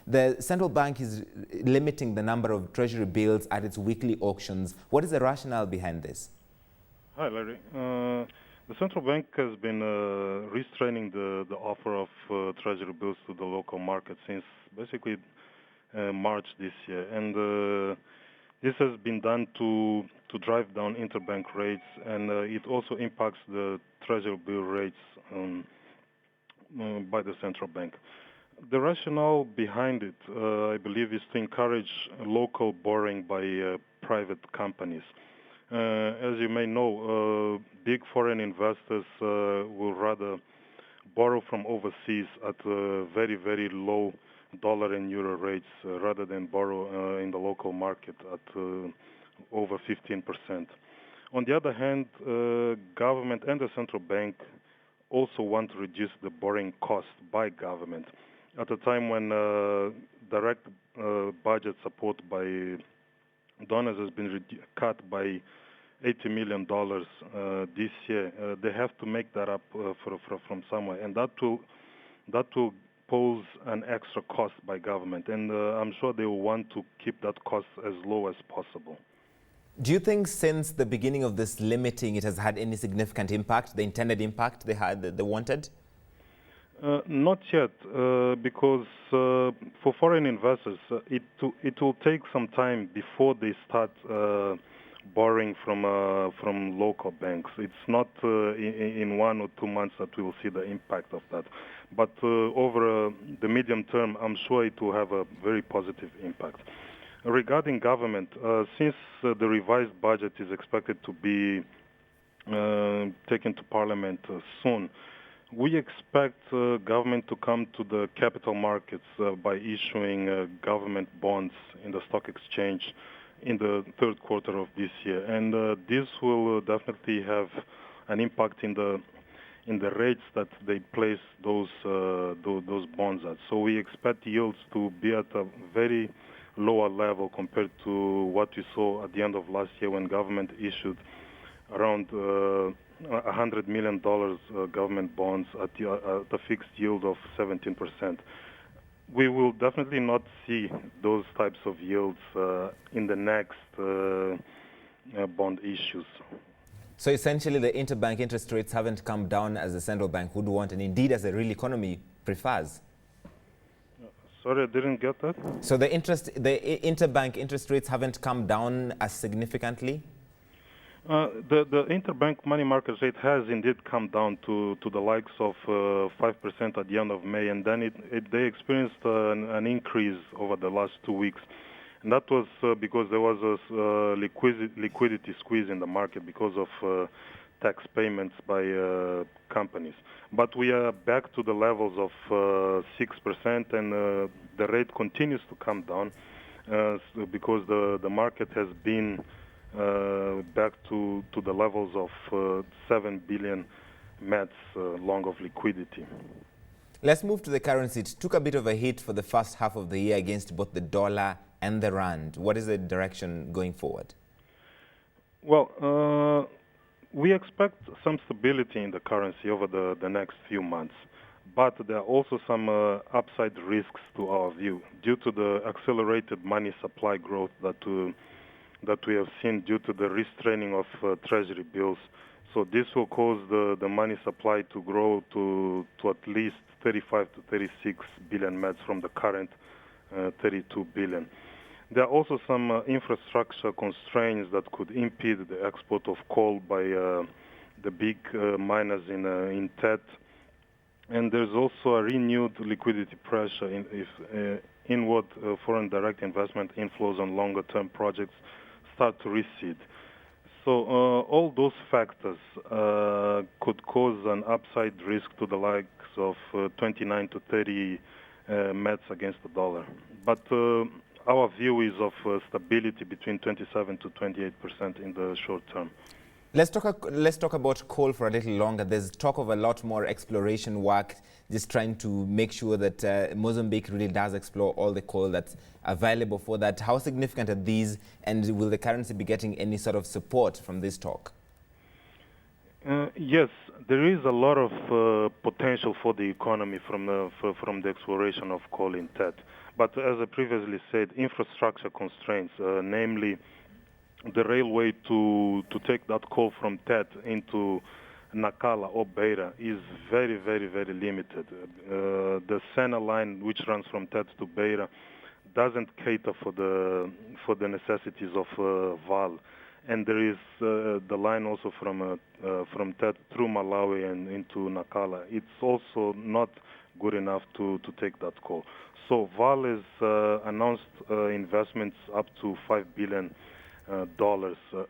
The central bank is limiting the number of treasury bills at its weekly auctions. What is the rationale behind this? Hi, Larry. The central bank has been restraining the offer of treasury bills to the local market since basically March this year, and this has been done to drive down interbank rates, and it also impacts the treasury bill rates by the central bank. The rationale behind it, I believe, is to encourage local borrowing by private companies. As you may know, big foreign investors will rather borrow from overseas at very, very low dollar and euro rates rather than borrow in the local market at over 15%. On the other hand, government and the central bank also want to reduce the borrowing cost by government at a time when direct budget support by donors has been cut by $80 million this year. They have to make that up from somewhere, and that will pose an extra cost by government, and I'm sure they will want to keep that cost as low as possible. Do you think since the beginning of this limiting it has had any significant impact, the intended impact they wanted? Not yet, because for foreign investors, it will take some time before they start borrowing from local banks. It's not in 1 or 2 months that we will see the impact of that. But over the medium term, I'm sure it will have a very positive impact. Regarding government, since the revised budget is expected to be taken to Parliament soon, we expect government to come to the capital markets by issuing government bonds in the stock exchange in the third quarter of this year, and this will definitely have an impact in the rates that they place those bonds at. So we expect yields to be at a very lower level compared to what we saw at the end of last year when government issued around $100 million government bonds at a fixed yield of 17%. We will definitely not see those types of yields in the next bond issues. So essentially the interbank interest rates haven't come down as the central bank would want, and indeed as the real economy prefers. Sorry, I didn't get that. So the interbank interest rates haven't come down as significantly? The interbank money market rate has indeed come down to the likes of 5% at the end of May, and then they experienced an increase over the last 2 weeks. And that was because there was a liquidity squeeze in the market because of tax payments by companies. But we are back to the levels of 6%, and the rate continues to come down because the market has been back to the levels of 7 billion mats long of liquidity. Let's move to the currency. It took a bit of a hit for the first half of the year against both the dollar and the rand. What is the direction going forward? Well, we expect some stability in the currency over the next few months, but there are also some upside risks to our view due to the accelerated money supply growth that we have seen due to the restraining of treasury bills. So this will cause the money supply to grow to at least 35 to 36 billion mats from the current 32 billion. There are also some infrastructure constraints that could impede the export of coal by the big miners in TET. And there's also a renewed liquidity pressure if inward foreign direct investment inflows on longer-term projects start to recede. So all those factors could cause an upside risk to the likes of 29 to 30 mats against the dollar. But our view is of stability between 27 to 28% in the short term. Let's talk about coal for a little longer. There's talk of a lot more exploration work, just trying to make sure that Mozambique really does explore all the coal that's available for that. How significant are these, and will the currency be getting any sort of support from this talk? Yes, there is a lot of potential for the economy from the exploration of coal in TET. But as I previously said, infrastructure constraints, namely the railway to take that coal from TET into Nacala or Beira is very, very, very limited. The Sena line, which runs from TET to Beira, doesn't cater for the necessities of Val, and there is the line also from TET through Malawi and into Nacala. It's also not good enough to take that coal. So Val has announced investments up to $5 billion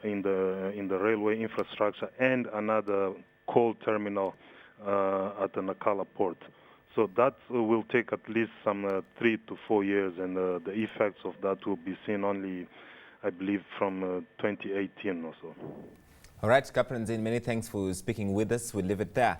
in the railway infrastructure and another coal terminal at the Nacala port. So that will take at least some 3 to 4 years, and the effects of that will be seen only, I believe, from 2018 or so. All right, Capranzine, many thanks for speaking with us. We'll leave it there.